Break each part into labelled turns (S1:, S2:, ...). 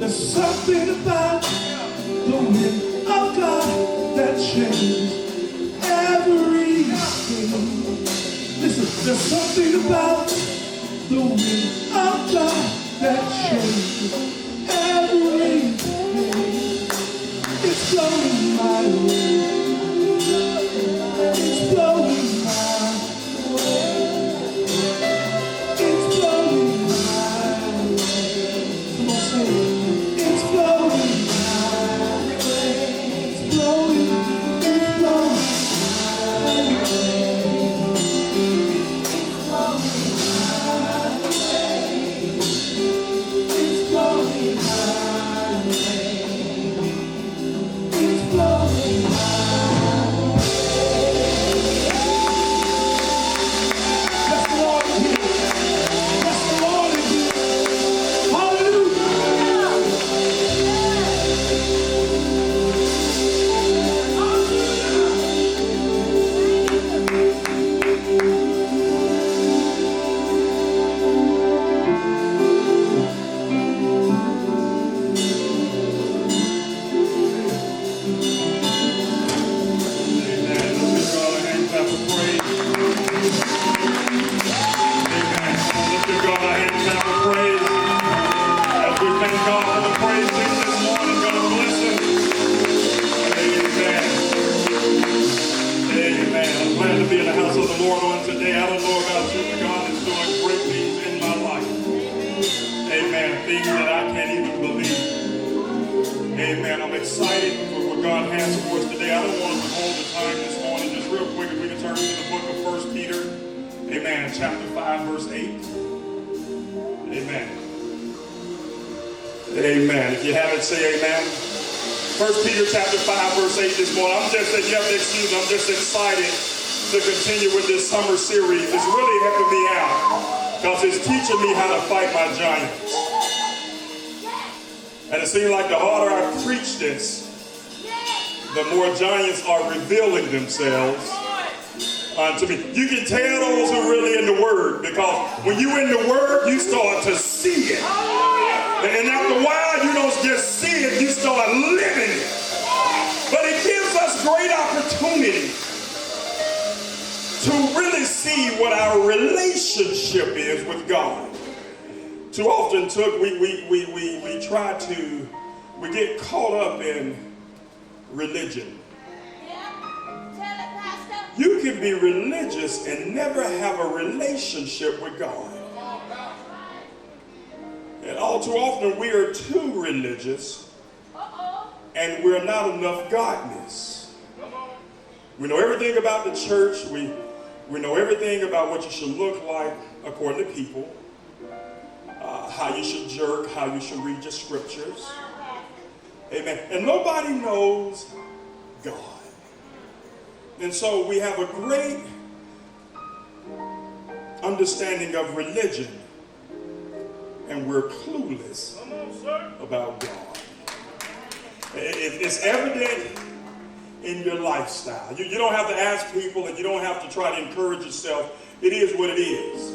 S1: There's something about the wind of God that changes everything. Listen, there's something about the wind of God that changes everything. It's blowing my way. It's blowing my way. It's blowing my way. Come on, say it. It's blowing my way. It's blowing my way. It's blowing my way. It's blowing my way. It's blowing my way. That's the Lord in here. That's the Lord in here. Hallelujah. Amen. I'm excited for what God has for us today. I don't want to hold the time this morning. Just real quick, if we can turn to the book of 1 Peter. Amen. Chapter 5, verse 8. Amen. Amen. If you haven't, say amen. 1 Peter chapter 5, verse 8 this morning. You have to excuse me. I'm just excited to continue with this summer series. It's really helping me out because it's teaching me how to fight my giants. And it seems like the harder I preach this, the more giants are revealing themselves unto me. You can tell those who are really in the Word, because when you're in the Word, you start to see it. And after a while, you don't just see it, you start living it. But it gives us great opportunity to really see what our relationship is with God. Too often we get caught up in religion. You can be religious and never have a relationship with God. And all too often we are too religious and we're not enough godness. We know everything about the church. We know everything about what you should look like according to people. How you should jerk, how you should read your scriptures. Amen. And nobody knows God. And so we have a great understanding of religion, and we're clueless about God. It's evident in your lifestyle. You don't have to ask people, and you don't have to try to encourage yourself. It is what it is.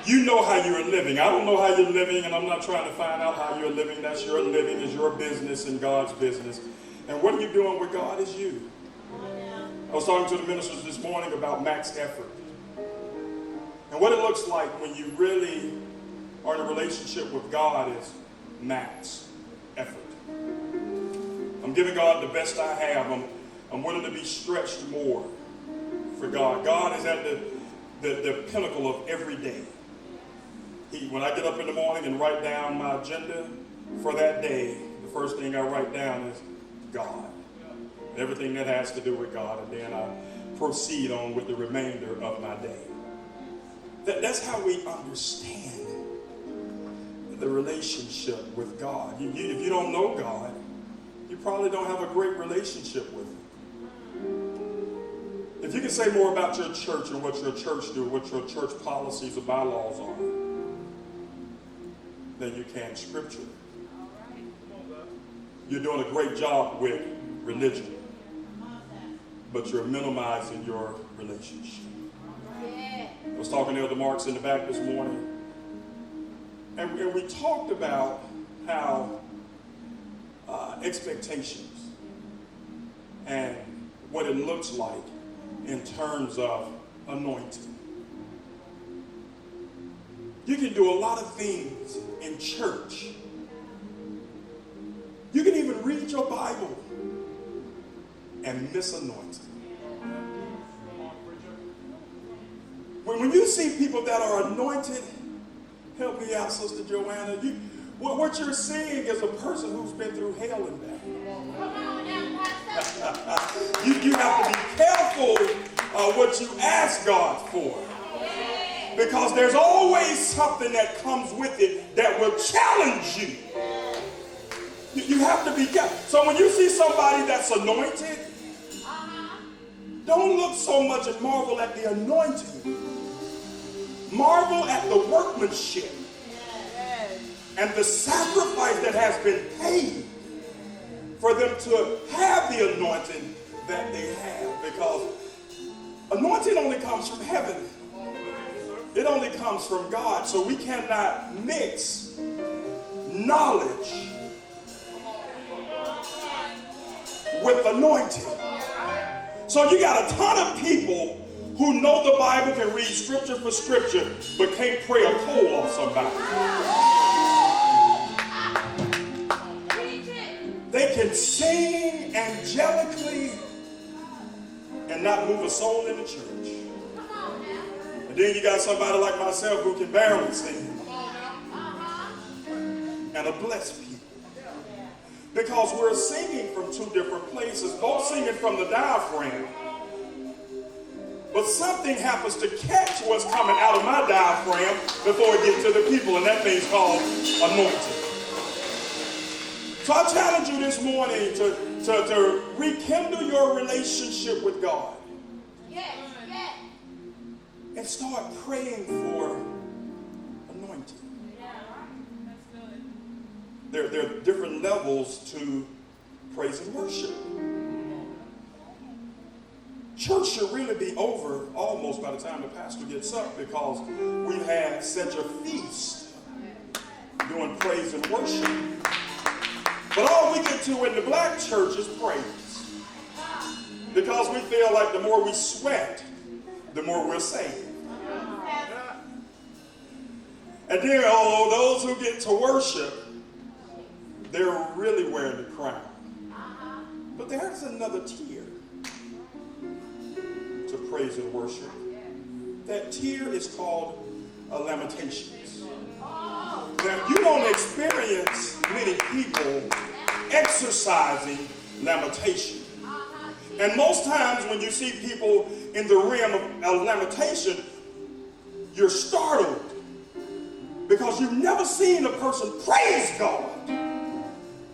S1: You know how you're living. I don't know how you're living, and I'm not trying to find out how you're living. That's your living, is your business and God's business. And what are you doing with God is you. I was talking to the ministers this morning about max effort. And what it looks like when you really are in a relationship with God is max effort. I'm giving God the best I have. I'm willing to be stretched more for God. God is at the pinnacle of every day. When I get up in the morning and write down my agenda for that day, the first thing I write down is God. Everything that has to do with God, and then I proceed on with the remainder of my day. That's how we understand the relationship with God. If you don't know God, you probably don't have a great relationship with Him. If you can say more about your church and what your church do, what your church policies or bylaws are, than you can Scripture. You're doing a great job with religion, but you're minimizing your relationship. I was talking to Elder Marks in the back this morning, and we talked about how expectations and what it looks like in terms of anointing. You can do a lot of things in church. You can even read your Bible and miss anointing. When you see people that are anointed, help me out, Sister Joanna, what you're seeing is a person who's been through hell and back. You have to be careful what you ask God for, because there's always something that comes with it that will challenge you. You have to be careful. So when you see somebody that's anointed, don't look so much and marvel at the anointing. Marvel at the workmanship and the sacrifice that has been paid for them to have the anointing that they have. Because anointing only comes from heaven. It only comes from God. So we cannot mix knowledge with anointing. So you got a ton of people who know the Bible, can read scripture for scripture, but can't pray a coal off somebody. They can sing angelically and not move a soul in the church. And then you got somebody like myself who can barely sing and a blessed people. Because we're singing from two different places, both singing from the diaphragm. But something happens to catch what's coming out of my diaphragm before it gets to the people, and that thing's called anointing. So I challenge you this morning to rekindle your relationship with God. Yes, yes. And start praying for anointing. There are different levels to praise and worship. Church should really be over almost by the time the pastor gets up, because we've had such a feast doing praise and worship. But all we get to in the black church is praise. Because we feel like the more we sweat, the more we're saved. And then those who get to worship, they're really wearing the crown. But there's another tier to praise and worship. That tier is called lamentations. Now, you don't experience many people exercising lamentation. And most times when you see people in the realm of lamentation, you're startled, because you've never seen a person praise God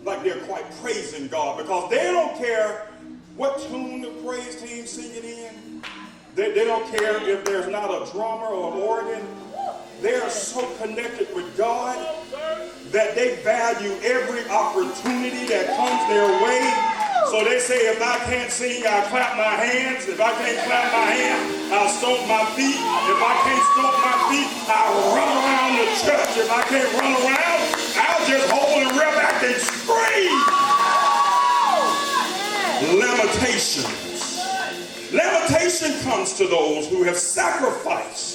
S1: like they're quite praising God, because they don't care what tune the praise team singing in. They don't care if there's not a drummer or an organ. They are so connected with God that they value every opportunity that comes their way. So they say, if I can't sing, I'll clap my hands. If I can't clap my hands, I'll stomp my feet. If I can't stomp my feet, I'll run around the church. If I can't run around, I'll just hold and rip back and scream. Lamentations. Lamentation comes to those who have sacrificed.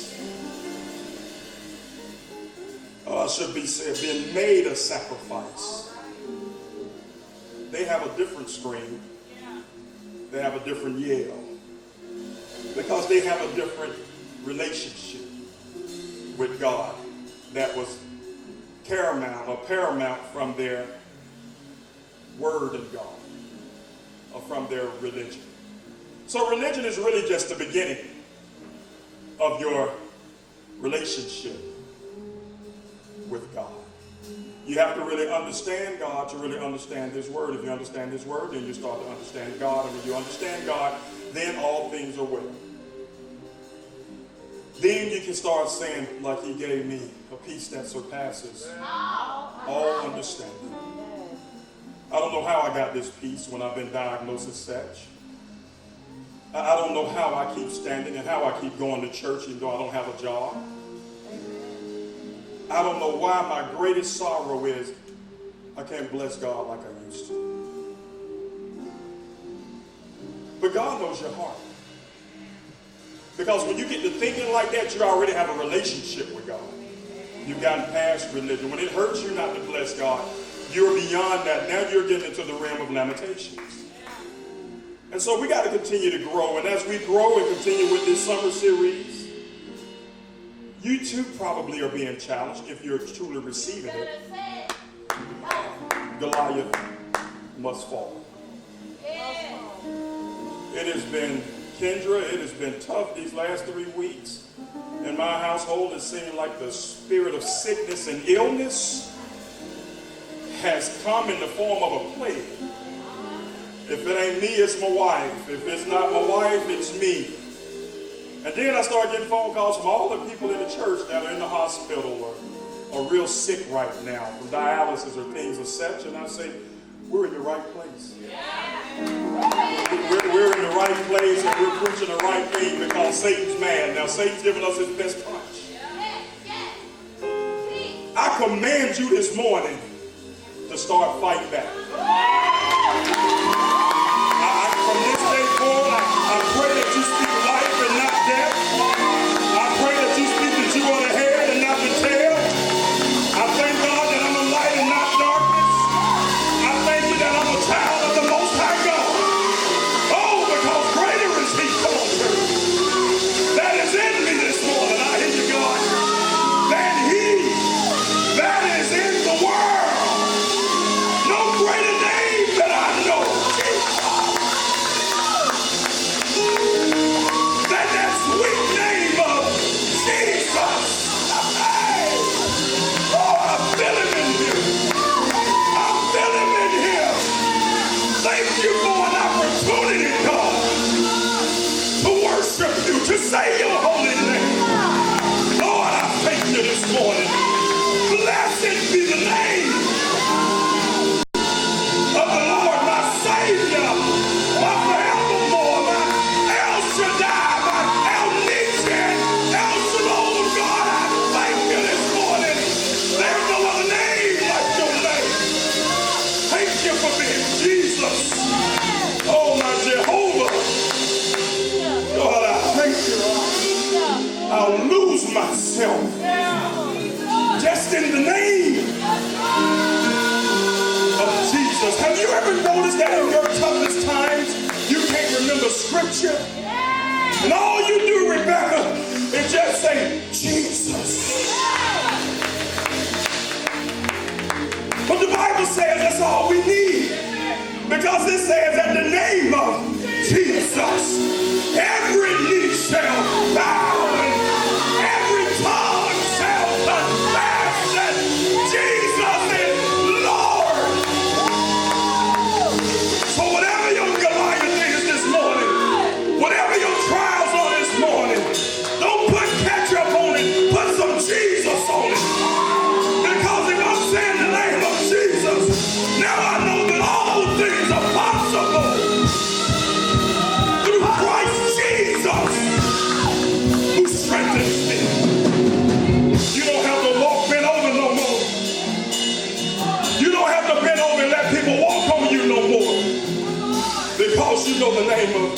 S1: Should be said, been made a sacrifice. They have a different scream. They have a different yell. Because they have a different relationship with God that was paramount from their word of God, or from their religion. So religion is really just the beginning of your relationship with God. You have to really understand God to really understand His Word. If you understand His Word, then you start to understand God. And when you understand God, then all things are well. Then you can start saying, like He gave me, a peace that surpasses all understanding. I don't know how I got this peace when I've been diagnosed as such. I don't know how I keep standing and how I keep going to church even though I don't have a job. I don't know why my greatest sorrow is I can't bless God like I used to. But God knows your heart. Because when you get to thinking like that, you already have a relationship with God. You've gotten past religion. When it hurts you not to bless God, you're beyond that. Now you're getting into the realm of lamentations. And so we got to continue to grow. And as we grow and continue with this summer series, you too probably are being challenged if you're truly receiving it. Goliath must fall. It has been, Kendra, it has been tough these last 3 weeks. In my household, it seemed like the spirit of sickness and illness has come in the form of a plague. If it ain't me, it's my wife. If it's not my wife, it's me. And then I started getting phone calls from all the people in the church that are in the hospital or are real sick right now from dialysis or things of such. And I say, we're in the right place. We're in the right place and we're preaching the right thing because Satan's mad. Now, Satan's giving us his best punch. I command you this morning to start fighting back. From this day forward, I pray that you speak life and not death. I pray that you speak that you are the head and not the tail. I thank God that I'm a light and not darkness. I thank you that I'm a child of the Most High God. Oh, because greater is He, come on, church, that is in me this morning. I hear you, God. Than He that is in the world. No greater name that I know. That sweet name of Jesus. Hey. Oh, I feel Him in here. I feel Him in here. Thank you for an opportunity, God, to worship you, to say your holy name. Lord, I thank you this morning. Blessed be the name of the Lord, my Savior, my forevermore, my El Shaddai, my El Nishan, El Shalom. God, I thank you this morning. There's no other name like your name. Thank you for being Jesus. Oh, my Jehovah. God, I thank you. I'll lose myself just in the name of Jesus. Have you ever noticed that in your toughest times, you can't remember scripture? And all you do, Rebecca, is just say, Jesus. But the Bible says that's all we need. Because it says that the name of Jesus, every knee shall bow and every tongue shall confess that Jesus is Lord. So whatever your Goliath is this morning, whatever your trials are this morning, don't put ketchup on it, put some Jesus on it. Because if I'm saying the name of Jesus, now I know that all things are possible through Christ Jesus, who strengthens me. You don't have to walk bent over no more. You don't have to bend over and let people walk on you no more. Because you know the name of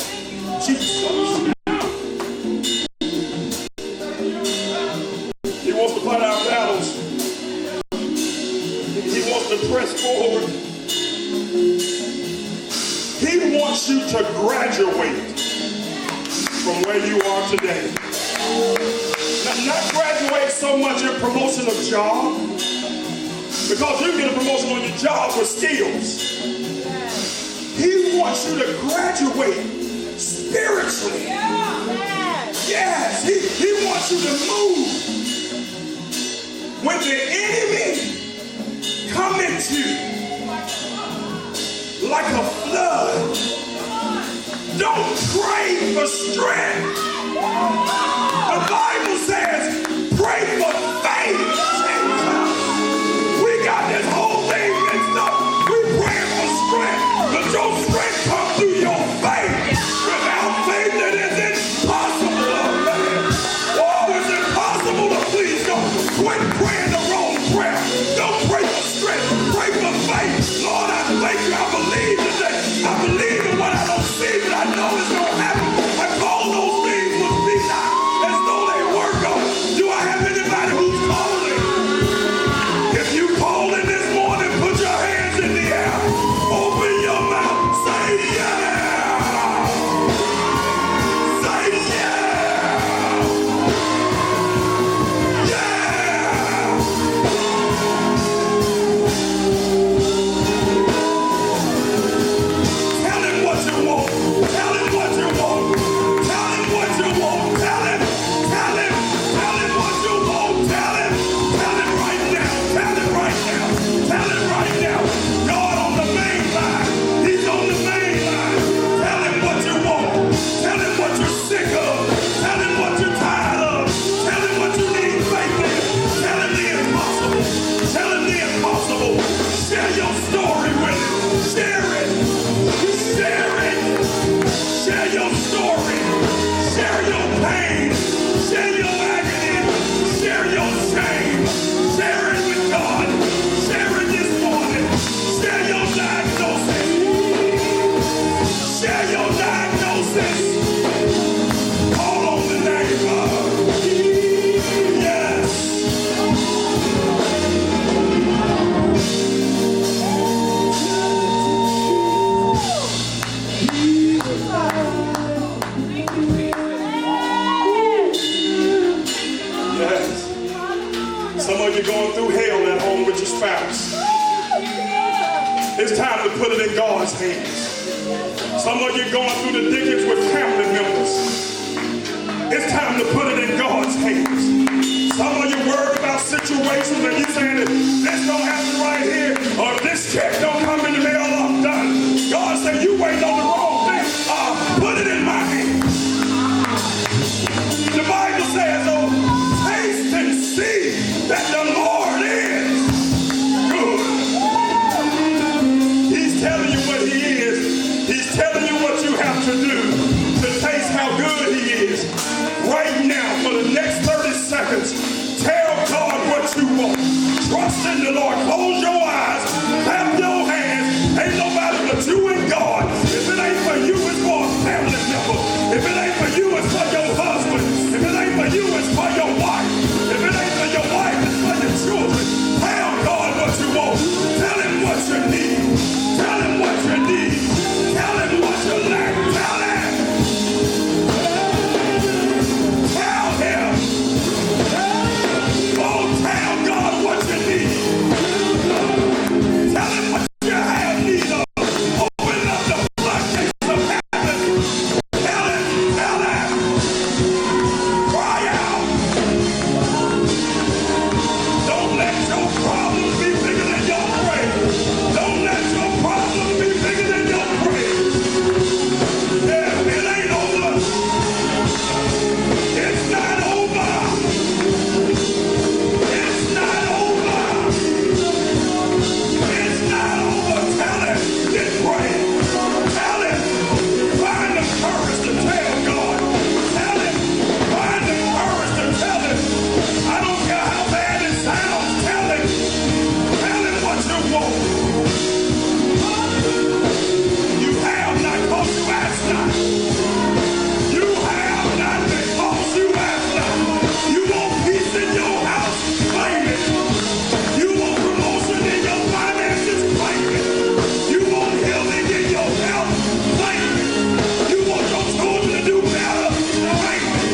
S1: Jesus. He wants to fight our battles. He wants to press forward. He wants you to graduate from where you are today. Not graduate so much in promotion of job, because you get a promotion on your job with skills. He wants you to graduate spiritually. Yes, he wants you to move. When the enemy come at you like a flood, don't pray for strength. The Bible says, pray for faith. We got this whole thing mixed up. We praying for strength, but your strength comes through your faith. Without faith, it is impossible of man. Oh, it's impossible to please God. Quit praying the wrong prayer. Don't pray for strength. Pray for faith. your spouse. It's time to put it in God's hands. Some of you going through the dickens with family members. It's time to put it in God's hands. Some of you worried about situations and you saying that this don't happen right here, or this check don't come in the mail, I'm done. God said you waiting on the wrong thing. Put it in my hands. The Bible says, oh, taste and see that the Lord is good. He's telling you what he is. He's telling you what you have to do to taste how good he is. Right now, for the next 30 seconds, tell God what you want. Trust in the Lord. Close your eyes. Clap your hands. Ain't nobody but you and God. If it ain't for you, it's for a family member. If it ain't for you, it's for your husband. If it ain't for you, it's for your wife. If it ain't for your wife, it's for your children. Tell God what you want. Tell him what you need. Tell him what you need. Tell him what you lack. Tell him. Tell him. Oh, tell God what you need. Tell him what you have need of. Open up the floodgates of heaven. Tell him. Tell him. Cry out. Don't let your problems be bigger than your praise. Don't let your problems be bigger than your praise. Yeah, it ain't over. It's not over. It's not over. It's not over. Tell him. Get praying. Tell him. Find the courage to tell God. Tell him. Find the courage to tell him. I don't care how bad it sounds. Tell him. Tell him what you want. You have not because you ask not. You have not because you ask not. You want peace in your house? Claim it. You want promotion in your finances? Claim it. You want healing in your health? Claim it. You want your children to do better? Claim it.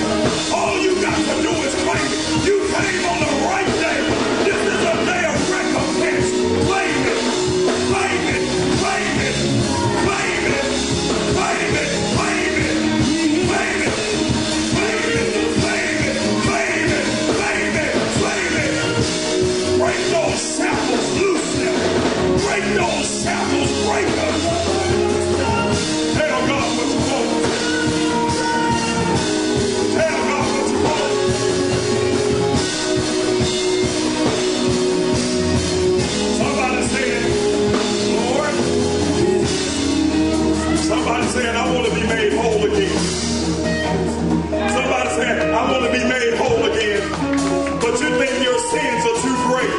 S1: All you got to do is claim it. You came on the right day. This is a day of recompense. Claim it. Claim it. Claim it. Claim it. Claim it. Claim it. Claim it. Claim it. Claim it. Claim it. Claim it. Claim it. Break those shackles. Loose them. Break those shackles. Break them. Tell God what you want. Tell God what you want. Somebody said, Lord. Somebody said, I want to be made whole again. Somebody said, I want to be made whole again. But you think your sins are too great.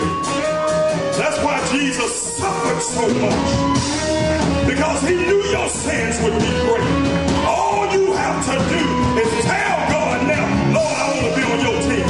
S1: That's why Jesus suffered so much. Because he knew your sins would be great. All you have to do is tell God now, Lord, I want to be on your team.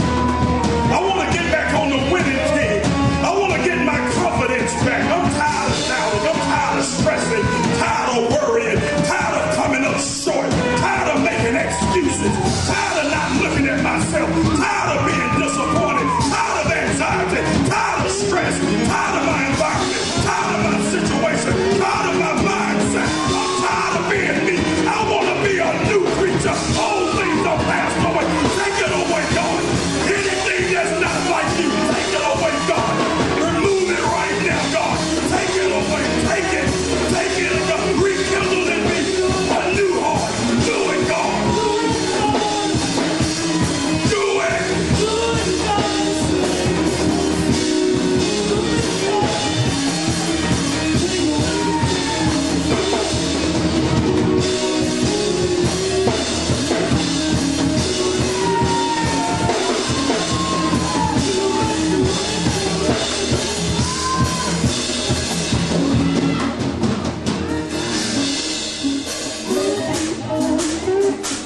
S1: I want to get back on the winning team. I want to get my confidence back. I'm tired of doubting. I'm tired of stressing. Tired of worrying. Tired of coming up short. Tired of making excuses. Tired of not looking at myself. Tired of being disappointed. Tired of anxiety. Tired of stress. Tired of my environment. Tired of my situation. Tired of my mindset. I'm tired of being me. I want to be a new creature. Old things are passed away. Take it away, God. Anything that's not like you, take it away, God. Remove it right now, God. Take it away. Take it. Take it, God. Rekindle in me a new heart. Do it, God. Do it.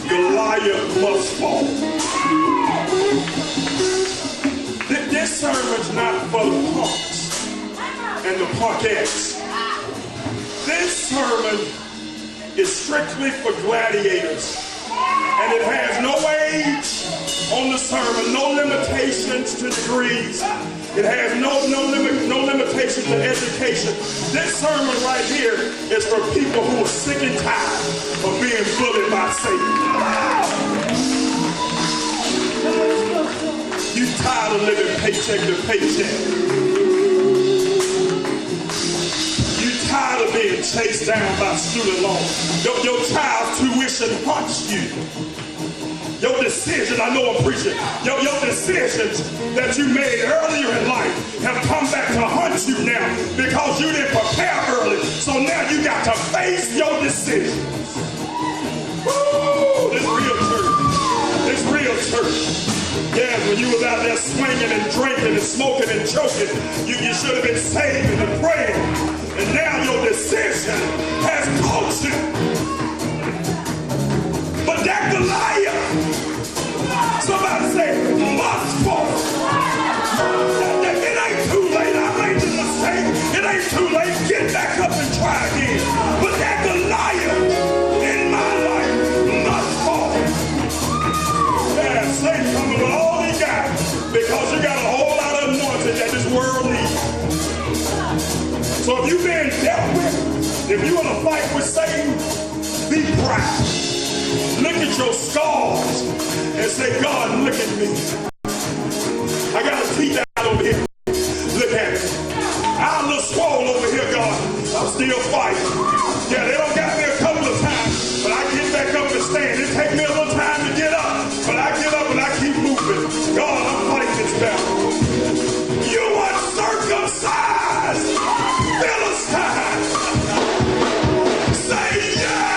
S1: Goliath must fall. This sermon's not for the punks and the punkettes. This sermon is strictly for gladiators. And it has no age, on the sermon. No limitations to degrees. It has no limitation to education. This sermon right here is for people who are sick and tired of being bullied by Satan. You tired of living paycheck to paycheck. You tired of being chased down by student loans. Your child's tuition haunts you. Your decision, I know I'm preaching, your decisions that you made earlier in life have come back to haunt you now because you didn't prepare early. So now you got to face your decisions. Woo! This real church. This real church. Yeah, when you was out there swinging and drinking and smoking and choking, you should have been saving and praying. And now your decision has cost you. But that Goliath, somebody say, must fall. It ain't too late. I made the mistake. It ain't too late. Get back up and try again. But that Goliath in my life must fall. Yeah, Satan coming with all he got because you got a whole lot of anointing that this world needs. So if you've been dealt with, if you want to fight with Satan, be proud. Look at your scars and say, God, look at me. I got a teeth out over here. Look at me. I'm a little swole over here, God. I'm still fighting. Yeah, they don't got me a couple of times, but I get back up and stand. It takes me a little time to get up, but I get up and I keep moving. God, I'm fighting this battle. You uncircumcised Philistine. Say yeah.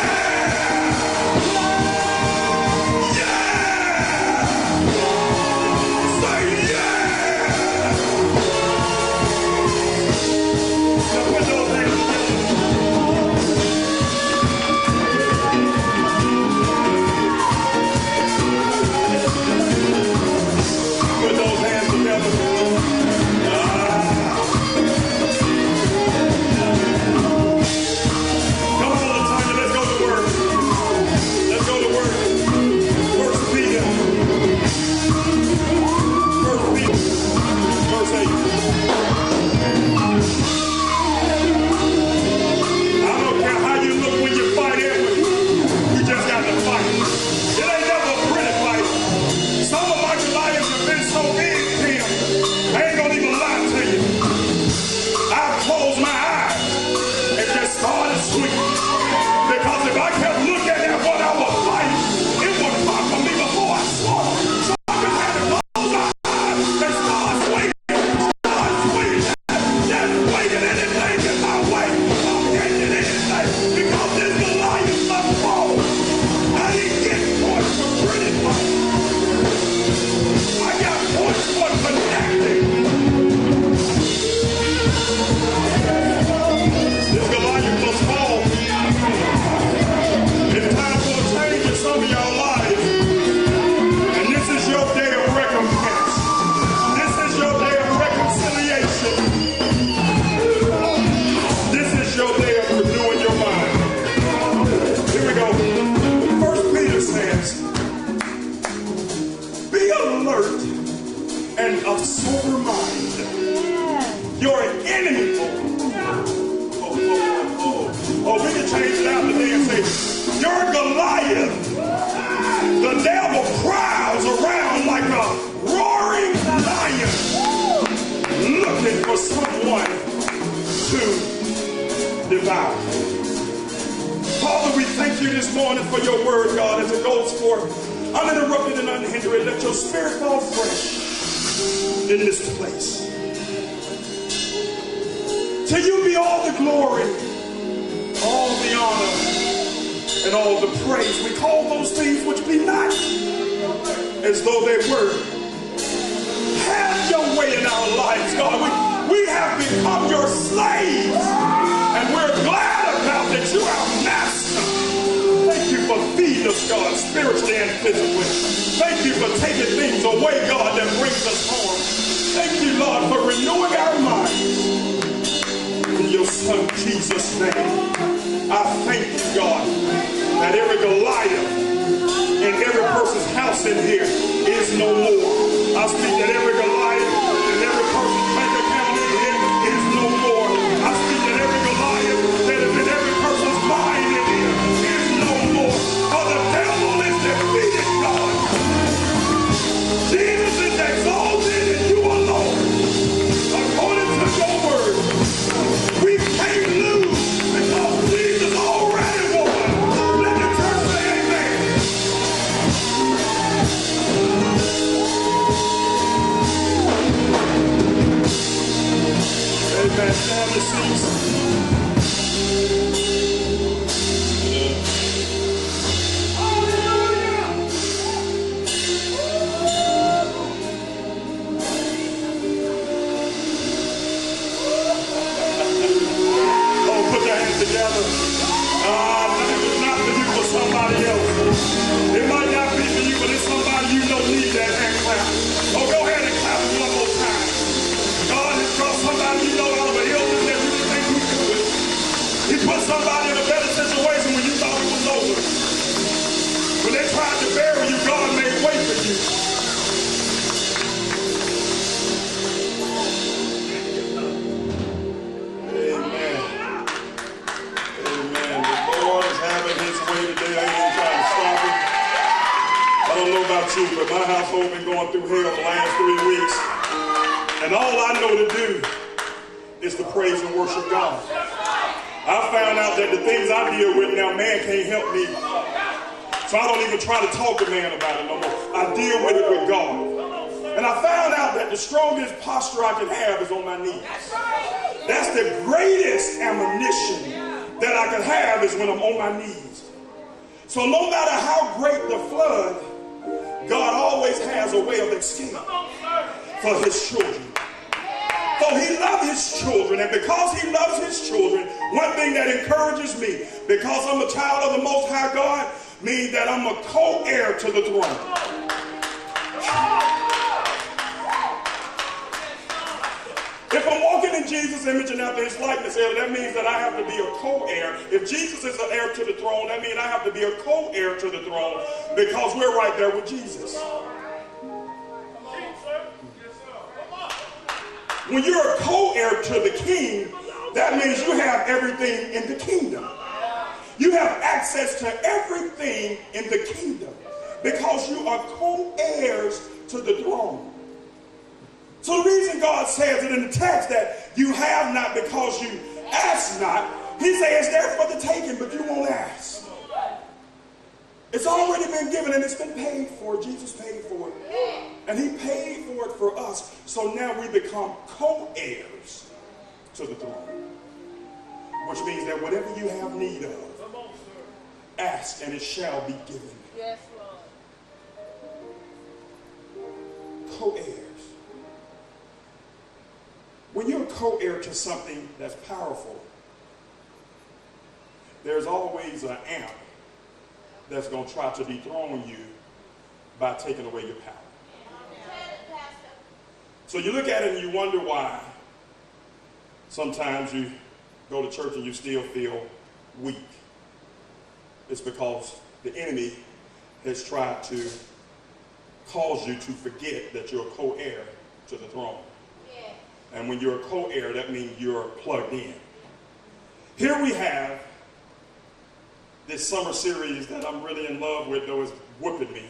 S1: house in here is no more. I speak that every Goliath and every person's bank account in here is no more. I speak that every Goliath that is in every person's mind in here is no more. For the devil is defeated, God. Jesus is exalted and you are Lord. According to your word, we can't lose because Jesus already won. Let the church say amen. Amen. Stand the seats. Together. It's not for you, for somebody else. It might not be for you, but it's somebody you know needs that hand clap. Oh, go ahead and clap it one more time. God has brought somebody you know out of an illness that you didn't think you could. He put somebody in a better situation when you thought it was over. When they tried to bury you, God made way for you. But my household been going through hell the last 3 weeks. And all I know to do is to praise and worship God. I found out that the things I deal with now, man can't help me. So I don't even try to talk to man about it no more. I deal with it with God. And I found out that the strongest posture I can have is on my knees. That's the greatest ammunition that I can have is when I'm on my knees. So no matter how great the flood, God always has a way of escape for his children. For he loves his children, and because he loves his children, one thing that encourages me, because I'm a child of the Most High God, means that I'm a co-heir to the throne. If I'm walking in Jesus' image and after his likeness, that means that I have to be a co-heir. If Jesus is an heir to the throne, that means I have to be a co-heir to the throne because we're right there with Jesus. When you're a co-heir to the king, that means you have everything in the kingdom. You have access to everything in the kingdom because you are co-heirs to the throne. So the reason God says it in the text that you have not because you ask not, he says it's there for the taking, but you won't ask. It's already been given and it's been paid for. Jesus paid for it. And he paid for it for us. So now we become co-heirs to the throne. Which means that whatever you have need of, ask and it shall be given. Yes, Lord. Co-heirs. When you're a co-heir to something that's powerful, there's always an amp that's going to try to dethrone you by taking away your power. So you look at it and you wonder why sometimes you go to church and you still feel weak. It's because the enemy has tried to cause you to forget that you're a co-heir to the throne. And when you're a co-heir, that means you're plugged in. Here we have this summer series that I'm really in love with, though it's whooping me.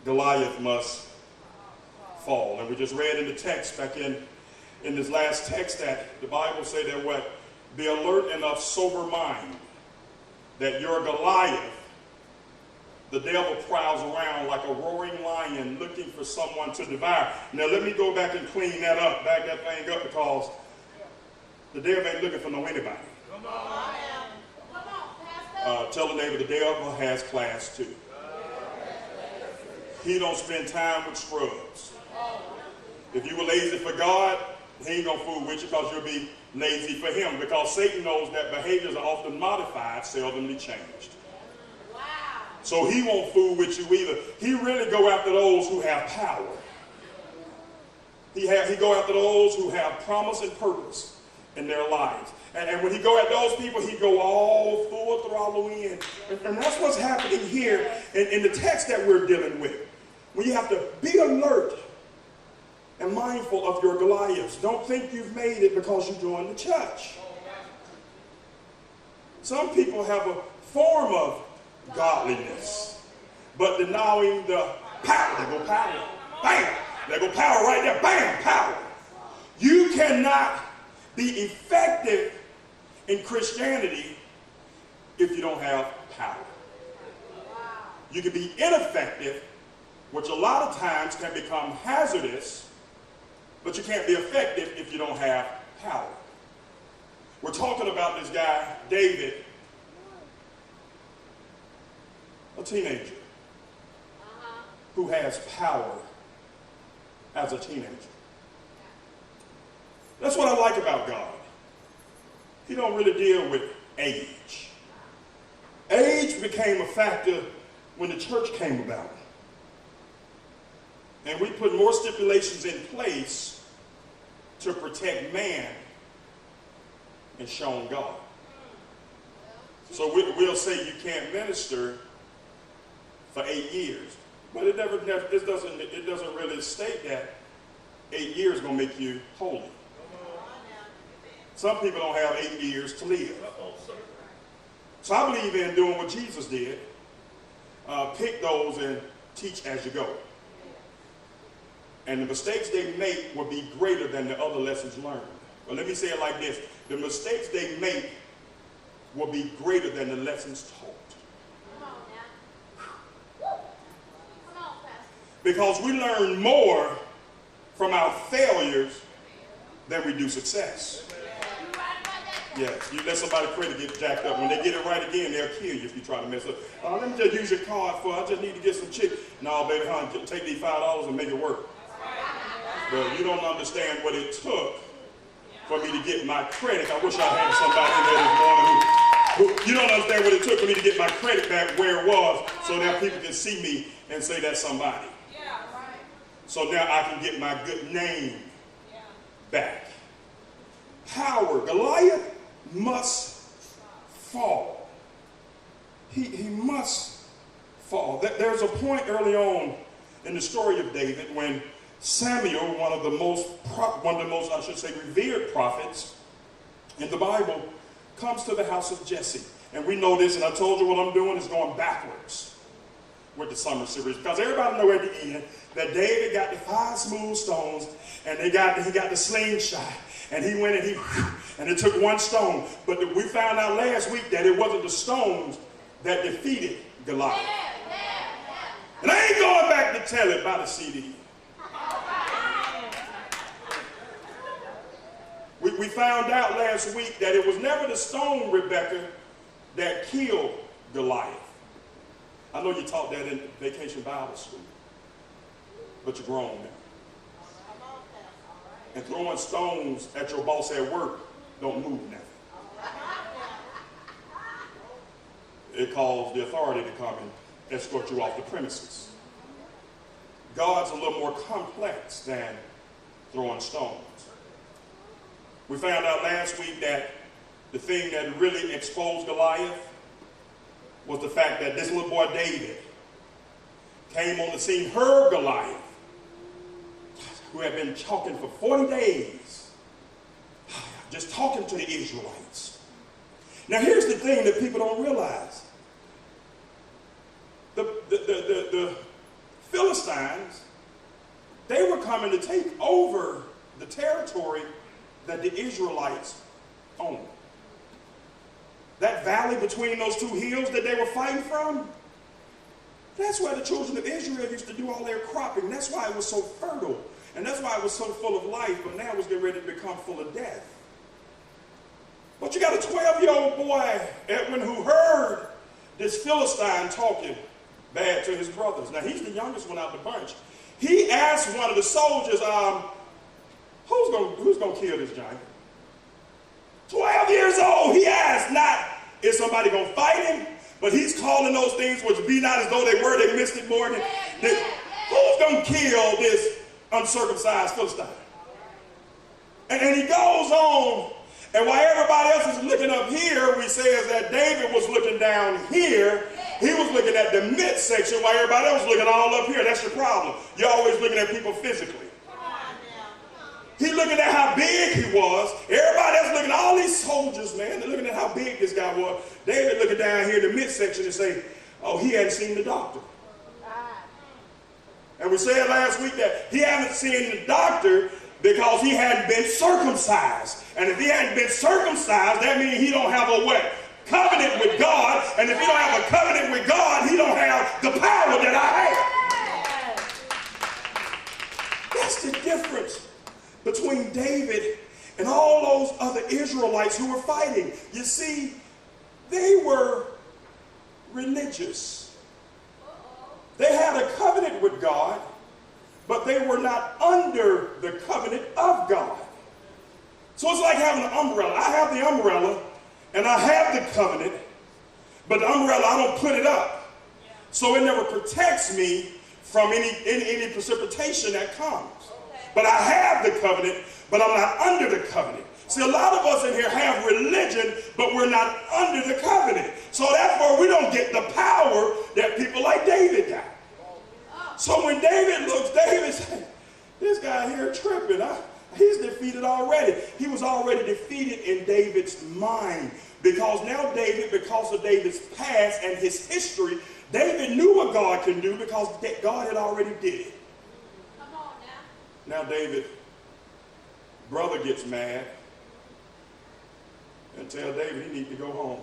S1: Goliath must fall. And we just read in the text back in this last text that the Bible said that what? Be alert and of sober mind. That your Goliath, the devil prowls around like a roaring lion looking for someone to devour. Now let me go back and clean that up, back that thing up, because the devil ain't looking for no anybody. Come on. Tell the neighbor the devil has class too. He don't spend time with scrubs. If you were lazy for God, he ain't gonna fool with you because you'll be lazy for him, because Satan knows that behaviors are often modified, seldomly changed. So he won't fool with you either. He really go after those who have power. He go after those who have promise and purpose. in their lives. And when he go at those people, he go all full throttle in. And that's what's happening here in the text that we're dealing with. When you have to be alert and mindful of your Goliaths. Don't think you've made it because you joined the church. Some people have a form of godliness, but denying the power. There go power. Bam! There go power right there. Bam! Power. You cannot be effective in Christianity if you don't have power. You can be ineffective, which a lot of times can become hazardous, but you can't be effective if you don't have power. We're talking about this guy, David, a teenager who has power as a teenager. That's what I like about God. He don't really deal with age. Age became a factor when the church came about. And we put more stipulations in place to protect man and shun God. So we'll say you can't minister for 8 years. But it doesn't really state that 8 years is going to make you holy. Some people don't have 8 years to live. So I believe in doing what Jesus did. Pick those and teach as you go. And the mistakes they make will be greater than the other lessons learned. But let me say it like this. The mistakes they make will be greater than the lessons taught. Because we learn more from our failures than we do success. Yes, you let somebody credit get jacked up. When they get it right again, they'll kill you if you try to mess up. Let me just use your card I just need to get some chick. No, baby, honey, take these $5 and make it work. But you don't understand what it took for me to get my credit. I wish I had somebody in there this morning who you don't understand what it took for me to get my credit back where it was, so that people can see me and say that's somebody. So now I can get my good name back. Power. Goliath must fall. He must fall. There's a point early on in the story of David when Samuel, one of the most, I should say, revered prophets in the Bible, comes to the house of Jesse. And we know this, and I told you what I'm doing is going backwards with the summer series. Because everybody know at the end that David got the 5 smooth stones, and he got the slingshot. And he went and it took 1 stone. But we found out last week that it wasn't the stones that defeated Goliath. And I ain't going back to tell it by the CD. We found out last week that it was never the stone, Rebecca, that killed Goliath. I know you taught that in Vacation Bible School, but you're grown now. And throwing stones at your boss at work don't move nothing. It calls the authority to come and escort you off the premises. God's a little more complex than throwing stones. We found out last week that the thing that really exposed Goliath was the fact that this little boy David came on the scene, heard Goliath, who had been talking for 40 days, just talking to the Israelites. Now here's the thing that people don't realize. The Philistines, they were coming to take over the territory that the Israelites owned. That valley between those 2 hills that they were fighting from, that's where the children of Israel used to do all their cropping. That's why it was so fertile. And that's why it was so full of life, but now it's getting ready to become full of death. But you got a 12-year-old boy, Edwin, who heard this Philistine talking bad to his brothers. Now, he's the youngest one out of the bunch. He asked one of the soldiers, who's going to kill this giant? 12 years old, he asked, not, is somebody going to fight him? But he's calling those things which be not as though they were. They missed it more than, who's going to kill this uncircumcised Philistine? And he goes on And while everybody else is looking up here, we say is that David was looking down here. He was looking at the midsection while everybody else was looking all up here. That's your problem. You're always looking at people physically. He's looking at how big he was. Everybody else looking at all these soldiers, man. They're looking at how big this guy was. David looking down here in the midsection and say, oh, he hadn't seen the doctor. And we said last week that he hadn't seen the doctor because he hadn't been circumcised. And if he hadn't been circumcised, that means he don't have a what? Covenant with God. And if he don't have a covenant with God, he don't have the power that I have. That's the difference between David and all those other Israelites who were fighting. You see, they were religious. They had a covenant with God, but they were not under the covenant of God. So it's like having an umbrella. I have the umbrella, and I have the covenant, but the umbrella, I don't put it up. So it never protects me from any precipitation that comes. But I have the covenant, but I'm not under the covenant. See, a lot of us in here have religion, but we're not under the covenant. So therefore, we don't get the power that people like David got. So when David looks, David said, this guy here tripping. He's defeated already. He was already defeated in David's mind. Because now David, because of David's past and his history, David knew what God can do because God had already did it. Come on now. Now David's brother gets mad and tell David he needs to go home.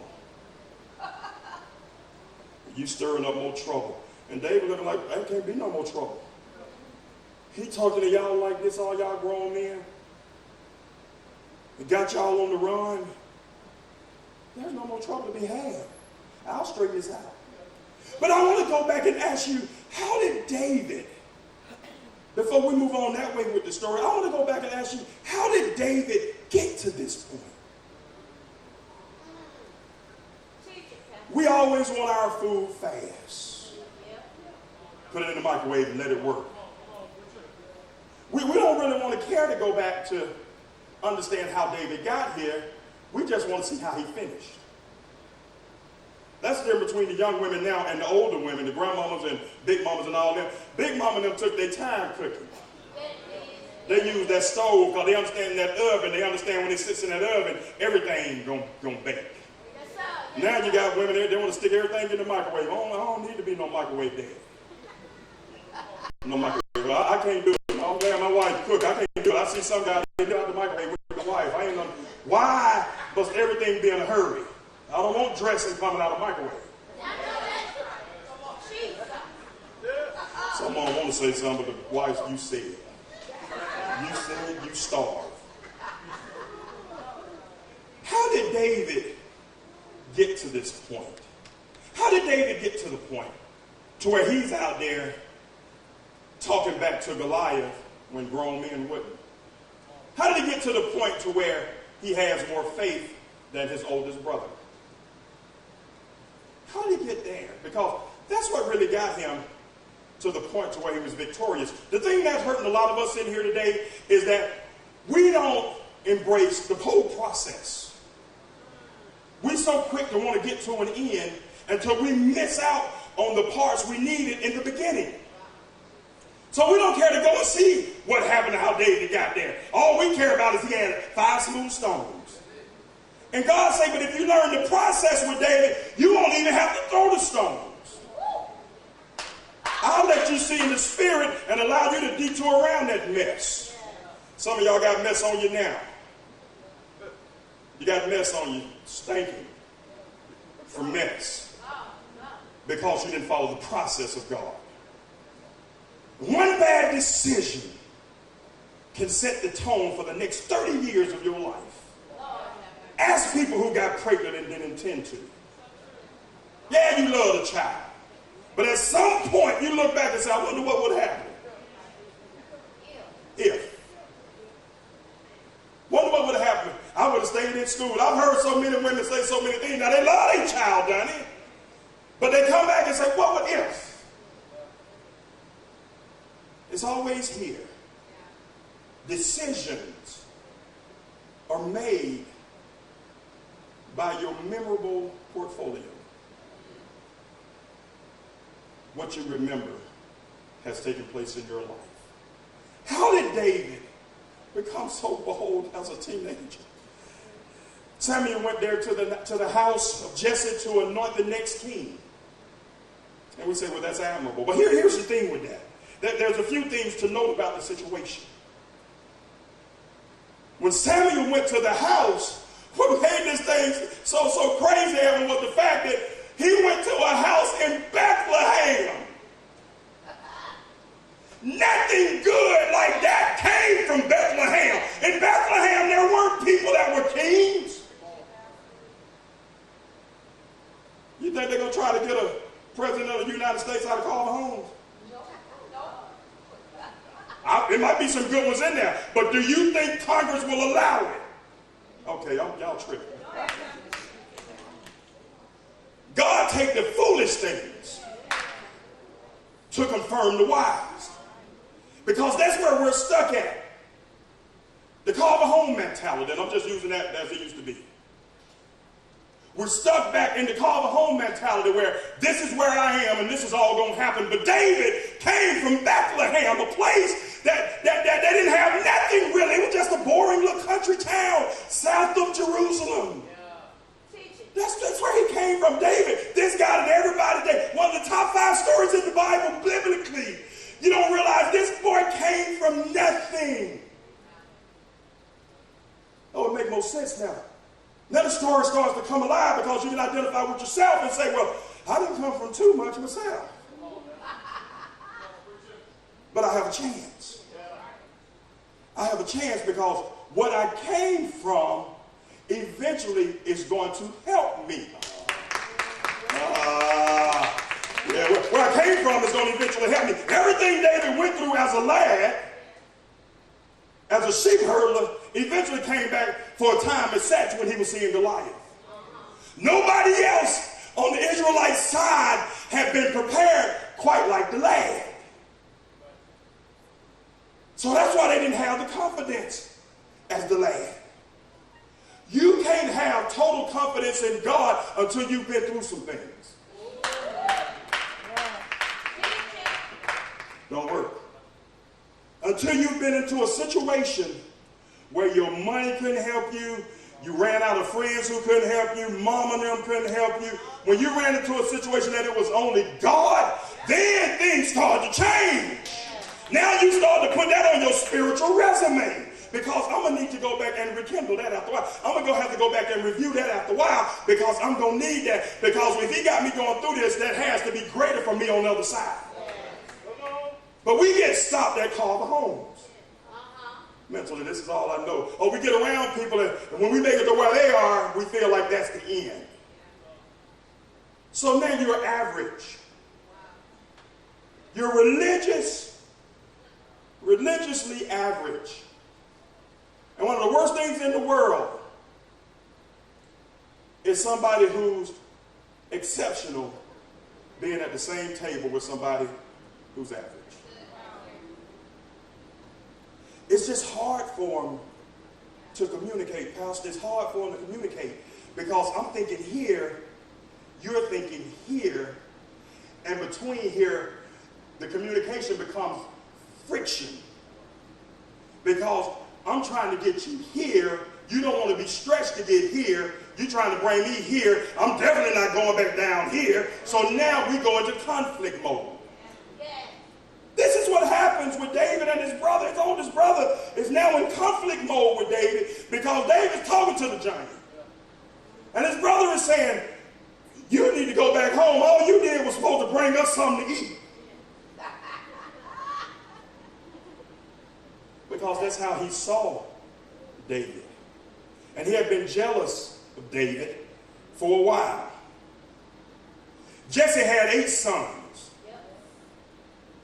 S1: You stirring up more trouble. And David looking like, there can't be no more trouble. He talking to y'all like this, all y'all grown men. He got y'all on the run. There's no more trouble to be had. I'll straighten this out. But I want to go back and ask you, how did David, before we move on that way with the story, I want to go back and ask you, how did David get to this point? We always want our food fast. Put it in the microwave and let it work. We don't really want to care to go back to understand how David got here. We just want to see how he finished. That's the difference between the young women now and the older women, the grandmamas and big mamas and all them. Big mama and them took their time cooking. They use that stove because they understand that oven. They understand when it sits in that oven, everything gonna bake. Now you got women there, they want to stick everything in the microwave. I don't need to be no microwave dad. No microwave. I can't do it. I'm glad my wife cook. I can't do it. I see some guys do it out the microwave with the wife. I ain't know. Why must everything be in a hurry? I don't want dressing coming out of the microwave. Someone want to say something, but the wife, you said. You said you starved. How did David get to this point? How did David get to the point to where he's out there talking back to Goliath when grown men wouldn't? How did he get to the point to where he has more faith than his oldest brother? How did he get there? Because that's what really got him to the point to where he was victorious. The thing that's hurting a lot of us in here today is that we don't embrace the whole process. We're so quick to want to get to an end until we miss out on the parts we needed in the beginning. So we don't care to go and see what happened to how David got there. All we care about is he had 5 smooth stones. And God said, but if you learn the process with David, you won't even have to throw the stones. I'll let you see in the spirit and allow you to detour around that mess. Some of y'all got mess on you now. You got mess on you, stinking from mess. Because you didn't follow the process of God. One bad decision can set the tone for the next 30 years of your life. Ask people who got pregnant and didn't intend to. Yeah, you love the child. But at some point, you look back and say, I wonder what would happen. If. Wonder what would have happened. I would have stayed in school. I've heard so many women say so many things. Now, they love their child, Donnie. But they come back and say, what would if? It's always here. Decisions are made by your memorable portfolio. What you remember has taken place in your life. How did David become so bold as a teenager? Samuel went there to the house of Jesse to anoint the next king. And we say, well, that's admirable. But here's the thing with that. There's a few things to note about the situation. When Samuel went to the house, what made this thing so crazy, Evan, was the fact that he went to a house in Bethlehem. Nothing good like that came from Bethlehem. In Bethlehem, there weren't people that were kings. You think they're going to try to get a president of the United States out of Calvin Holmes? There might be some good ones in there, but do you think Congress will allow it? Okay, y'all tripping. God take the foolish things to confirm the wise. Because that's where we're stuck at. The call to home mentality, and I'm just using that as it used to be. We're stuck back in the call to home mentality where this is where I am and this is all going to happen. But David came from Bethlehem, a place that didn't have nothing really. It was just a boring little country town south of Jerusalem. That's where he came from. David, this guy that everybody, one of the top 5 stories in the Bible biblically. You don't realize this boy came from nothing. That would make more sense now. Then the story starts to come alive because you can identify with yourself and say, well, I didn't come from too much myself. But I have a chance. I have a chance because what I came from eventually is going to help me. Where I came from is going to eventually help me. Everything David went through as a lad, as a sheep herder, eventually came back for a time at Satch when he was seeing Goliath. Nobody else on the Israelite side had been prepared quite like the lad. So that's why they didn't have the confidence as the lad. You can't have total confidence in God until you've been through some things. Don't work. Until you've been into a situation where your money couldn't help you, you ran out of friends who couldn't help you, mom and them couldn't help you. When you ran into a situation that it was only God, then things started to change. Now you start to put that on your spiritual resume. Because I'm going to need to go back and rekindle that after a while. I'm going to have to go back and review that after a while because I'm going to need that. Because if he got me going through this, that has to be greater for me on the other side. But we get stopped at call to homes. Mentally, this is all I know. Or we get around people and when we make it to where they are, we feel like that's the end. So now you're average. You're religiously average. And one of the worst things in the world is somebody who's exceptional being at the same table with somebody who's average. It's just hard for them to communicate, Pastor. It's hard for them to communicate because I'm thinking here, you're thinking here, and between here, the communication becomes friction. Because I'm trying to get you here. You don't want to be stretched to get here. You're trying to bring me here. I'm definitely not going back down here. So now we go into conflict mode. This is what happens with David and his brother. His oldest brother is now in conflict mode with David because David's talking to the giant. And his brother is saying, you need to go back home. All you did was supposed to bring us something to eat. Because that's how he saw David. And he had been jealous of David for a while. Jesse had 8 sons.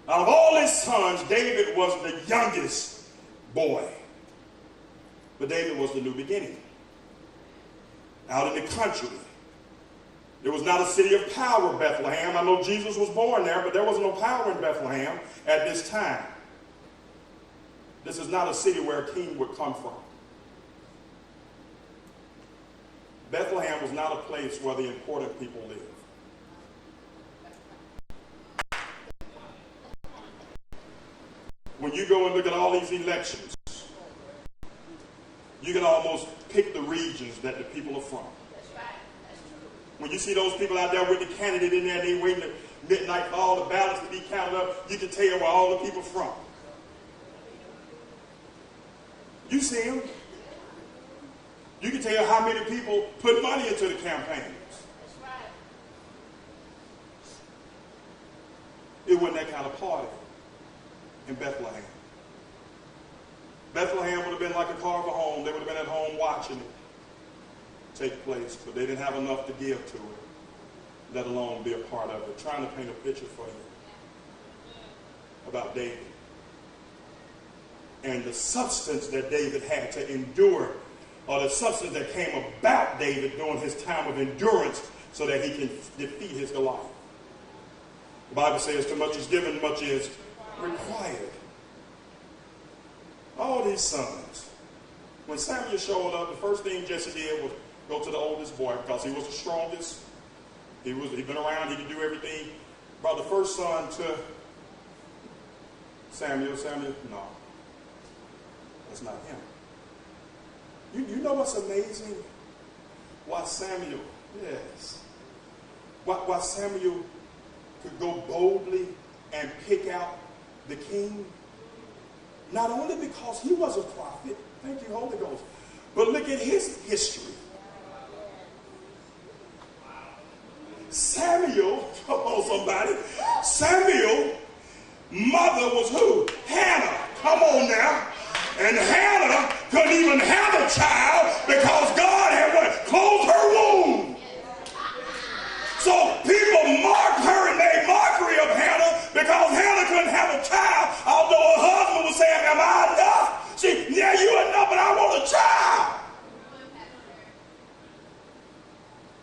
S1: Out of all his sons, David was the youngest boy. But David was the new beginning. Out in the country. There was not a city of power, Bethlehem. I know Jesus was born there, but there was no power in Bethlehem at this time. This is not a city where a king would come from. Bethlehem was not a place where the important people lived. When you go and look at all these elections, you can almost pick the regions that the people are from. When you see those people out there with the candidate in there, they waiting at midnight for all the ballots to be counted up, you can tell where all the people from. You see them. You can tell how many people put money into the campaigns. It wasn't that kind of party in Bethlehem. Bethlehem would have been like a Carver home. They would have been at home watching it take place, but they didn't have enough to give to it, let alone be a part of it. Trying to paint a picture for you about David and the substance that David had to endure, or the substance that came about David during his time of endurance so that he can defeat his Goliath. The Bible says, too much is given, much is required. All these sons. When Samuel showed up, the first thing Jesse did was go to the oldest boy because he was the strongest. He'd been around, he could do everything. Brought the first son to Samuel. No, that's not him. You know what's amazing? Why Samuel could go boldly and pick out the king? Not only because he was a prophet, thank you, Holy Ghost, but look at his history. Samuel, come on somebody, Samuel, mother was who? Hannah. Come on now. And Hannah couldn't even have a child because God had what? Closed her womb. So people mocked her and made mockery of Hannah because Hannah couldn't have a child, although her husband was saying, am I enough? Yeah, you enough, but I want a child.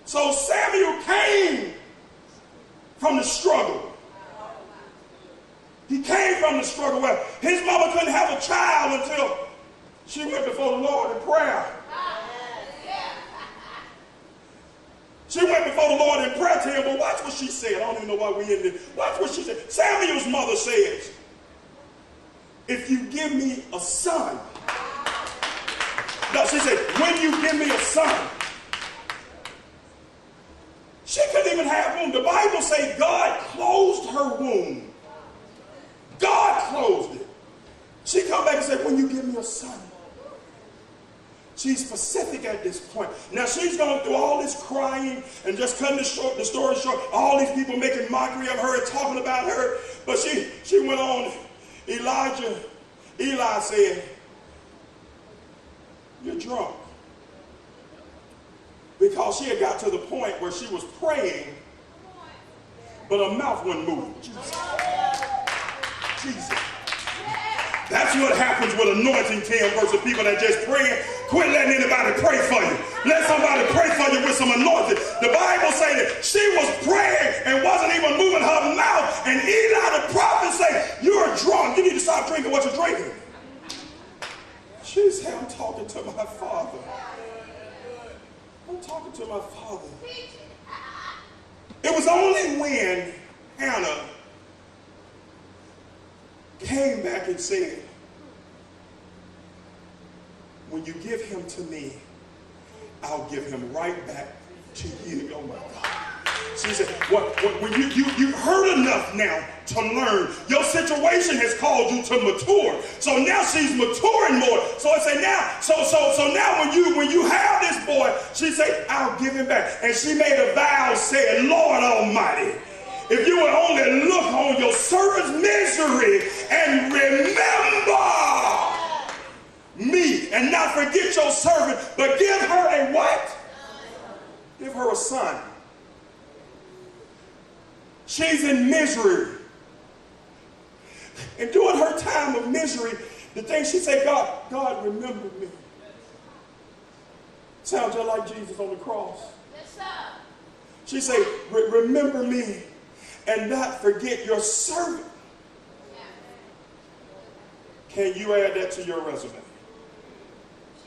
S1: So Samuel came from the struggle. He came from the struggle where his mama couldn't have a child until she went before the Lord in prayer. She went before the Lord in prayer to him, but watch what she said. I don't even know why we in this. Watch what she said. Samuel's mother says, if you give me a son. No, she said, when you give me a son. She couldn't even have womb. The Bible says God closed her womb. God closed it. She come back and said, when you give me a son. She's specific at this point. Now she's going through all this crying and just cutting the story short. All these people making mockery of her and talking about her. But she went on. Eli said, you're drunk. Because she had got to the point where she was praying, but her mouth wasn't moving. Jesus. That's what happens with anointing team versus people that just praying. Quit letting anybody pray for you. Let somebody pray for you with some anointing. The Bible says that she was praying and wasn't even moving her mouth. And Eli the prophet said, you're drunk. You need to stop drinking what you're drinking. She said, I'm talking to my father. I'm talking to my father. It was only when Hannah came back and said, when you give him to me, I'll give him right back to you. Oh my God. She said, when you've heard enough now to learn. Your situation has called you to mature. So now she's maturing more. So I say now, so now when you have this boy, she said, I'll give him back. And she made a vow saying, Lord Almighty, if you would only look on your servant's misery and remember me and not forget your servant, but give her a what? Give her a son. She's in misery. And during her time of misery, the thing she said, God, remember me. Sounds just like Jesus on the cross. Yes, sir. She said, remember me and not forget your servant. Yeah. Can you add that to your resume?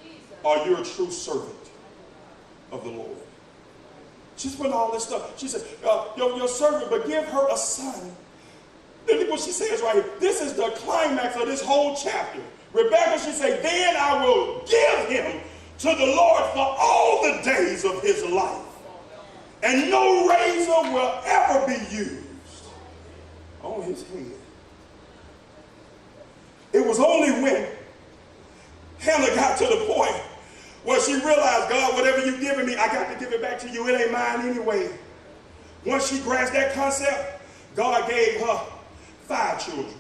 S1: Jesus. Are you a true servant? of the Lord. She's putting all this stuff. She said, your servant, but give her a son. Then look what she says right here. This is the climax of this whole chapter. Rebecca, she said, then I will give him to the Lord for all the days of his life. And no razor will ever be used on his head. It was only when Hannah got to the point where she realized, God, whatever you've given me, I got to give it back to you. It ain't mine anyway. Once she grasped that concept, God gave her 5 children.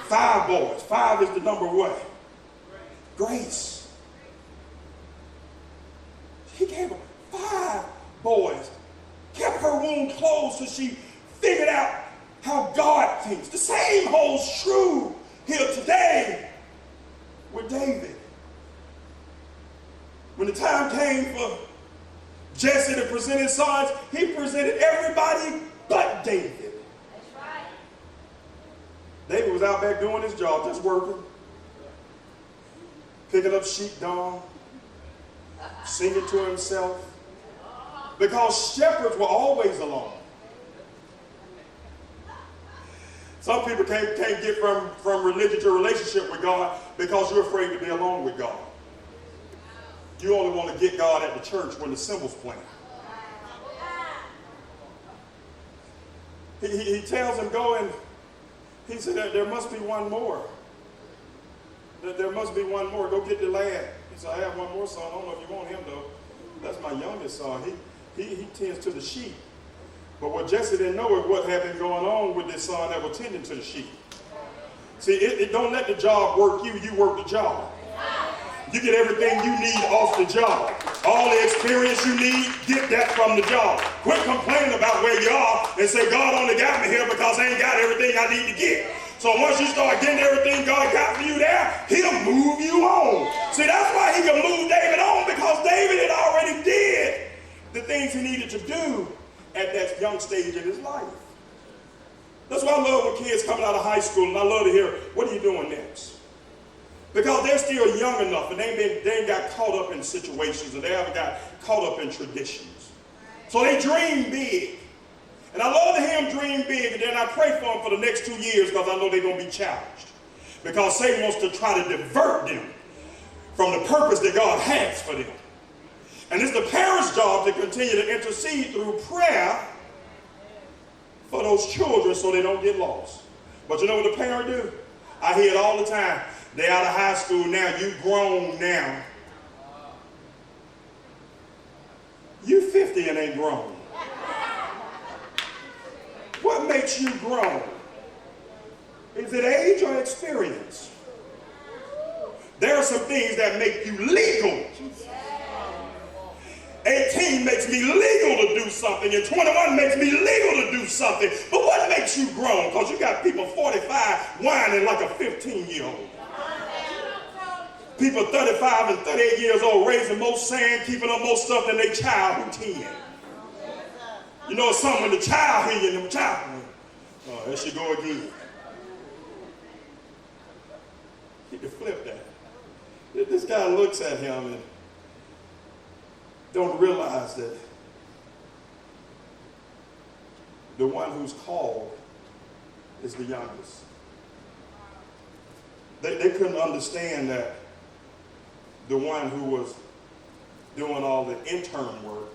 S1: 5 boys. 5 is the number what? Grace. He gave her 5 boys. Kept her womb closed so she figured out how God thinks. The same holds true here today with David. When the time came for Jesse to present his sons, he presented everybody but David.
S2: That's right.
S1: David was out back doing his job, just working, picking up sheep dung, singing to himself, because shepherds were always alone. Some people can't get from religion to relationship with God because you're afraid to be alone with God. You only want to get God at the church when the cymbals playing. He tells him, go and he said, there must be one more. There must be one more. Go get the lad. He said, I have one more son. I don't know if you want him though. That's my youngest son. He tends to the sheep. But what Jesse didn't know is what had been going on with this son that was tending to the sheep. See, it don't let the job work you. You work the job. You get everything you need off the job. All the experience you need, get that from the job. Quit complaining about where you are and say, God only got me here because I ain't got everything I need to get. So once you start getting everything God got for you there, he'll move you on. See, that's why he can move David on, because David had already did the things he needed to do at that young stage in his life. That's why I love when kids coming out of high school, and I love to hear, what are you doing next? Because they're still young enough, and they ain't got caught up in situations, and they haven't got caught up in traditions. So they dream big. And I love to hear them dream big, and then I pray for them for the next 2 years because I know they're going to be challenged. Because Satan wants to try to divert them from the purpose that God has for them. And it's the parents' job to continue to intercede through prayer for those children so they don't get lost. But you know what the parent do? I hear it all the time. They out of high school now. You grown now. You 50 and ain't grown. What makes you grown? Is it age or experience? There are some things that make you legal. 18 makes me legal to do something, and 21 makes me legal to do something. But what makes you grown? Because you got people 45 whining like a 15-year-old. People 35 and 38 years old raising more sand, keeping up more stuff than their child who 10. You know, it's something when the child hear you, them child. Oh, there she go again. You can flip that. This guy looks at him and don't realize that the one who's called is the youngest. They couldn't understand that the one who was doing all the intern work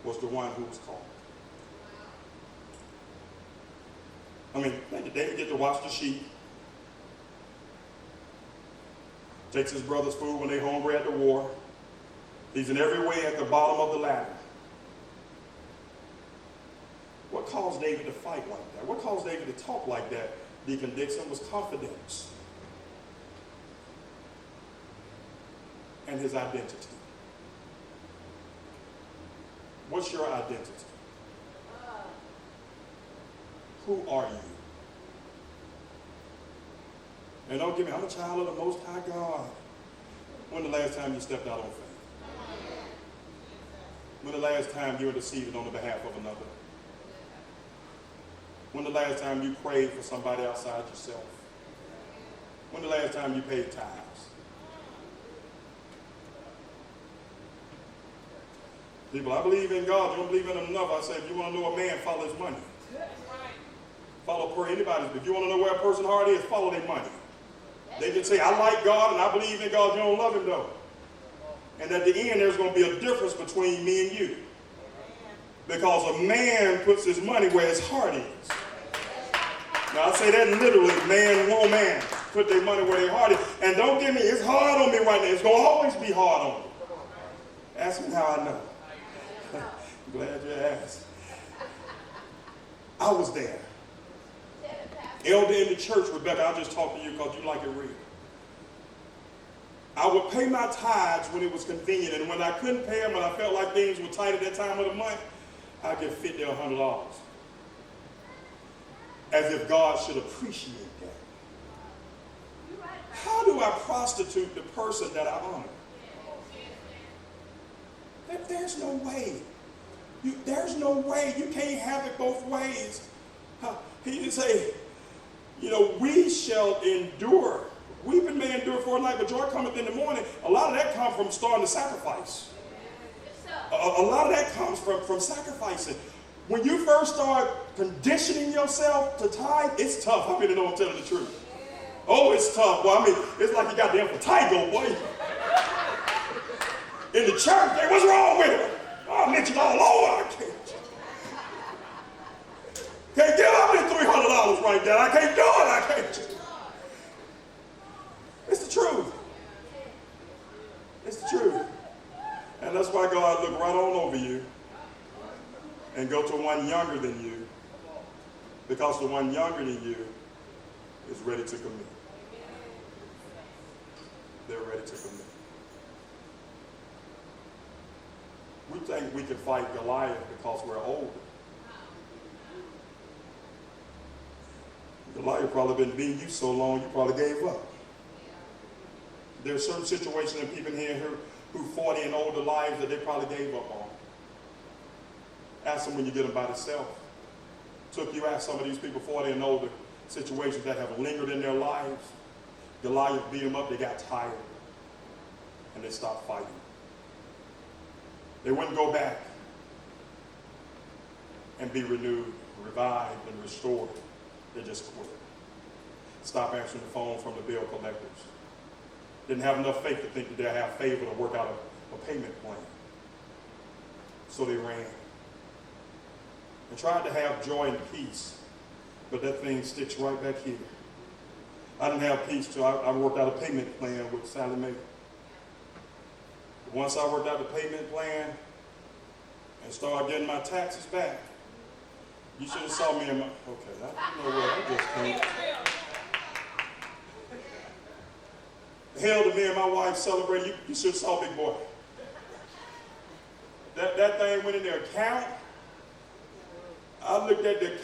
S1: was the one who was called. I mean, David get to watch the sheep. Takes his brother's food when they're hungry at the war. He's in every way at the bottom of the ladder. What caused David to fight like that? What caused David to talk like that, Deacon Dixon, was confidence and his identity. What's your identity? Who are you? And don't give me, I'm a child of the Most High God. When the last time you stepped out on faith? When the last time you interceded on the behalf of another? When the last time you prayed for somebody outside yourself? When the last time you paid tithes? People, I believe in God. You don't believe in him enough. I say, if you want to know a man, follow his money. Follow anybody. If you want to know where a person's heart is, follow their money. They can say, I like God and I believe in God. You don't love him though. And at the end, there's going to be a difference between me and you. Because a man puts his money where his heart is. Now I say that literally, man, woman, put their money where their heart is. And don't get me, it's hard on me right now. It's going to always be hard on me. Ask me how I know. Glad you asked. I was there. Elder in the church, Rebecca, I'll just talk to you because you like it real. I would pay my tithes when it was convenient, and when I couldn't pay them, when I felt like things were tight at that time of the month, I'd get $50 or $100. As if God should appreciate that. How do I prostitute the person that I honor? There's no way. There's no way. You can't have it both ways. He didn't say, we shall endure. Weeping may endure for a night, but joy cometh in the morning. A lot of that comes from starting to sacrifice. A lot of that comes from sacrificing. When you first start conditioning yourself to tithe, it's tough. I mean, know I'm telling the truth. Oh, it's tough. Well, I mean, it's like you got the Tigo, boy. In the church, hey, what's wrong with it? I mentioned all over. Can't give up me $300 right there. I can't do it. I can't. It's the truth. It's the truth. And that's why God looked right on over you and go to one younger than you, because the one younger than you is ready to commit. They're ready to commit. We think we can fight Goliath because we're older. Goliath probably been beating you so long you probably gave up. There's certain situations and people in here who 40 and older lives that they probably gave up on. Ask them when you get them by themselves. Ask some of these people 40 and older situations that have lingered in their lives. Goliath beat them up, they got tired, and they stopped fighting. They wouldn't go back and be renewed, revived, and restored. They just quit. Stop answering the phone from the bill collectors. Didn't have enough faith to think that they'll have favor to work out a payment plan. So they ran. And tried to have joy and peace, but that thing sticks right back here. I didn't have peace till I worked out a payment plan with Sally Mae. Once I worked out the payment plan and started getting my taxes back, you should have saw me in my, you know what, I just can't. Hell to me and my wife celebrating, you should have saw Big Boy. That thing went in their account. I looked at the,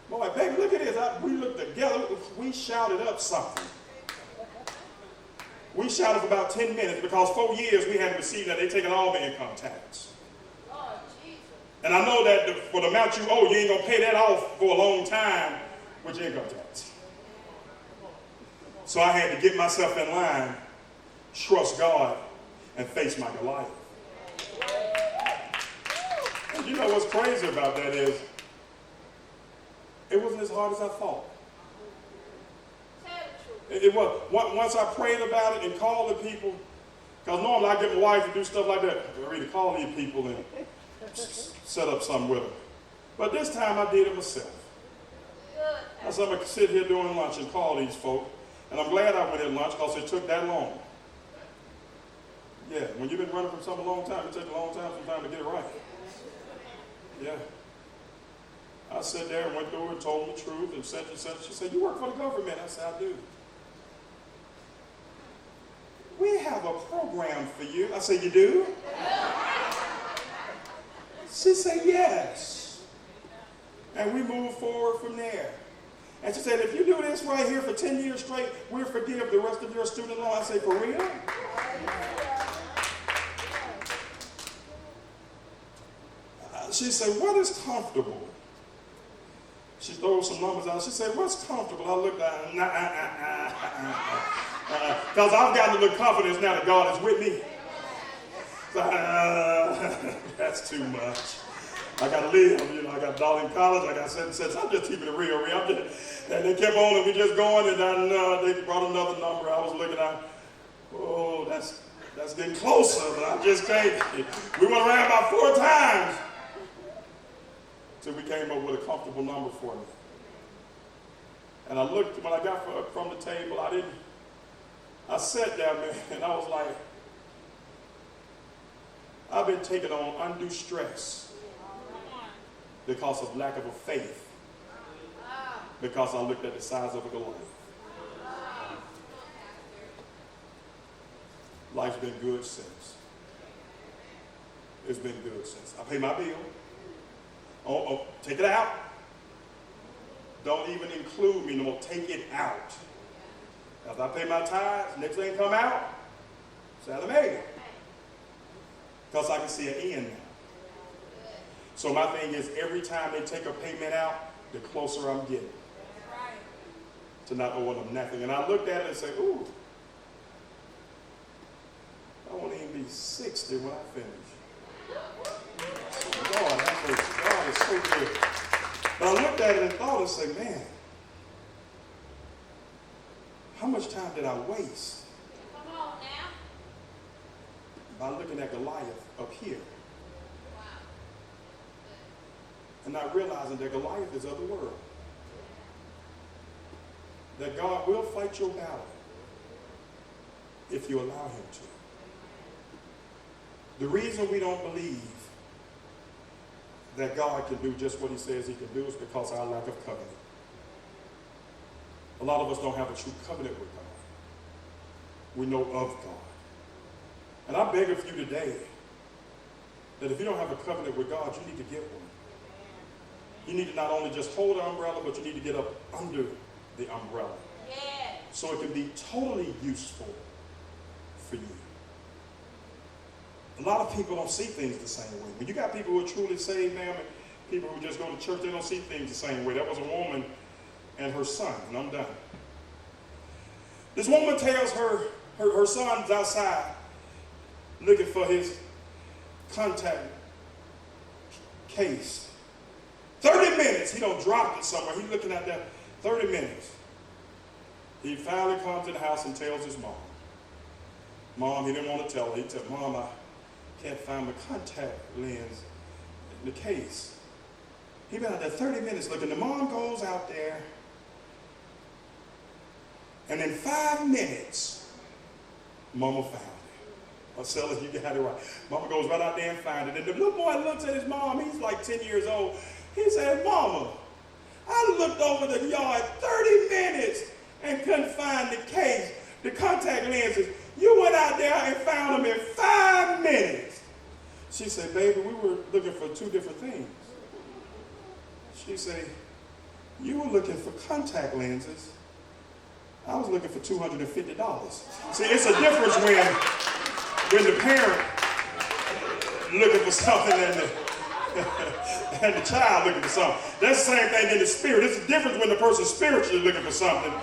S1: my wife, baby, look at this. We looked together, we shouted up something. We shouted for about 10 minutes because 4 years we hadn't received that. They taken all the income tax. Oh, Jesus. And I know that for the amount you owe, you ain't going to pay that off for a long time with your income tax. So I had to get myself in line, trust God, and face my Goliath. And you know what's crazy about that is, it wasn't as hard as I thought. It was. Once I prayed about it and called the people, because normally I get my wife to do stuff like that. I really call these people and set up something with them. But this time I did it myself. I said, I'm going to sit here during lunch and call these folks. And I'm glad I went at lunch because it took that long. Yeah, when you've been running from something a long time, it takes a long time sometimes to get it right. Yeah. I sat there and went through and told them the truth and said, she said, you work for the government? I said, I do. We have a program for you. I said, you do? She said, yes. And we moved forward from there. And she said, if you do this right here for 10 years straight, we'll forgive the rest of your student loan. I said, for real? She said, what is comfortable? She threw some numbers out. She said, what's comfortable? I looked at her, because I've gotten a little confidence now that God is with me. That's that's too much. I got to live, I got a daughter in college, I got 7 cents. I'm just keeping it real. And they kept on, and we just going, and then they brought another number. I was looking at, oh, that's getting closer, but I just can't. We went around about 4 times till we came up with a comfortable number for me. And I looked, when I got from the table, I sat there, man, and I was like, I've been taking on undue stress because of lack of a faith, because I looked at the size of a Goliath. Life's been good since. It's been good since. I pay my bill. Oh, take it out. Don't even include me no more. Take it out. As I pay my tithes, next thing come out, Sally made. Because I can see an end now. So my thing is, every time they take a payment out, the closer I'm getting to not owing them nothing. And I looked at it and said, ooh, I won't even be 60 when I finish. God is so good. But I looked at it and thought and said, man, how much time did I waste by looking at Goliath up here? And not realizing that Goliath is of the world. That God will fight your battle if you allow him to. The reason we don't believe that God can do just what he says he can do is because of our lack of covenant. A lot of us don't have a true covenant with God. We know of God. And I beg of you today that if you don't have a covenant with God, you need to get one. You need to not only just hold the umbrella, but you need to get up under the umbrella. Yeah. So it can be totally useful for you. A lot of people don't see things the same way. When you got people who are truly saved now, and people who just go to church, they don't see things the same way. There was a woman and her son, and I'm done. This woman tells her son's outside looking for his contact case. 30 minutes, he don't drop it somewhere. He's looking at that 30 minutes. He finally comes to the house and tells his mom. Mom, he didn't want to tell her. He said, Mom, I can't find my contact lens in the case. He been out there 30 minutes looking. The mom goes out there, and in 5 minutes, Mama found it. Marcella, you got it right. Mama goes right out there and finds it. And the little boy looks at his mom. He's like 10 years old. He said, Mama, I looked over the yard 30 minutes and couldn't find the case, the contact lenses. You went out there and found them in 5 minutes. She said, baby, we were looking for 2 different things. She said, you were looking for contact lenses. I was looking for $250. See, it's a difference when the parent looking for something and the child looking for something. That's the same thing in the spirit. It's a difference when the person's spiritually looking for something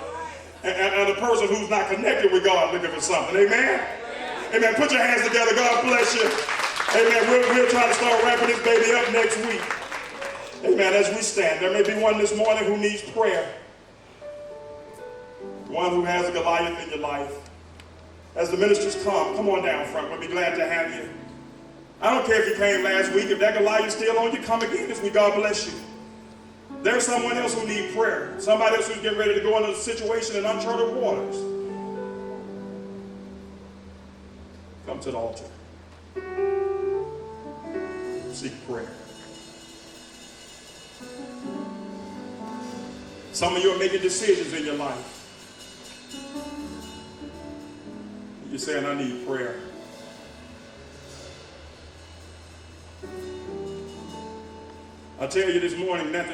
S1: and the person who's not connected with God looking for something. Amen? Amen. Put your hands together. God bless you. Amen. We'll try to start wrapping this baby up next week. Amen. As we stand, there may be one this morning who needs prayer. One who has a Goliath in your life. As the ministers come on down front. We'll be glad to have you. I don't care if you came last week. If that Goliath's still on you, come again this week. God bless you. There's someone else who needs prayer. Somebody else who's getting ready to go into a situation in uncharted waters. Come to the altar. Seek prayer. Some of you are making decisions in your life. You're saying, I need prayer. I tell you this morning, nothing